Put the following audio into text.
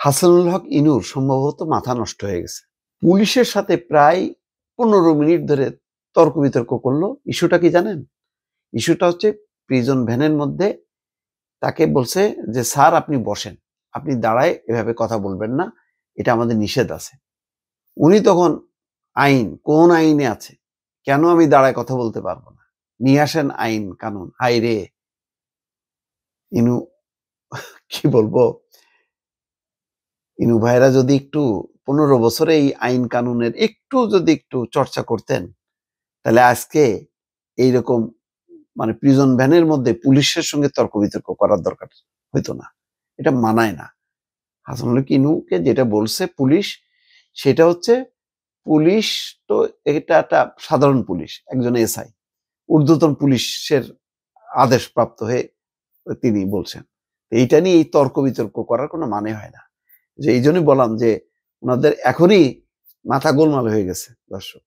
হাসানুল হক ইনুর সম্ভবত মাথা নষ্ট হয়ে গেছে। পুলিশের সাথে প্রায় 15 মিনিট ধরে তর্ক বিতর্ক করলো। ইস্যুটা কি জানেন? ইস্যুটা হচ্ছে প্রিজন ভ্যানের মধ্যে তাকে বলছে যে স্যার আপনি বসেন, আপনি দাঁড়ায় এভাবে কথা বলবেন না, এটা আমাদের নিষেধ আছে। উনি তখন কোন আইনে আছে, কেন আমি দাঁড়ায় কথা বলতে পারবো না, নিয়ে আসেন আইন কানুন। হাই রে ইনু, কি বলবো, ইনু ভাইরা যদি একটু 15 বছরে এই আইন কানুনের একটু চর্চা করতেন, তাহলে আজকে এইরকম প্রিজন ভ্যানের মধ্যে পুলিশের সঙ্গে তর্ক বিতর্ক করার দরকার হইতো না। এটা মানায় না। হাসানুল হক ইনুকে যেটা বলছে পুলিশ, সেটা হচ্ছে পুলিশ তো এটা একটা সাধারণ পুলিশ, একজন এসআই, ঊর্ধ্বতন পুলিশের আদেশ প্রাপ্ত হয়ে তিনি বলছেন। এইটা নিয়ে এই তর্ক বিতর্ক করার কোনো মানে হয় না। যে এই জন্যই বললাম যে ওনাদের এখনই মাথা গোলমাল হয়ে গেছে দর্শক।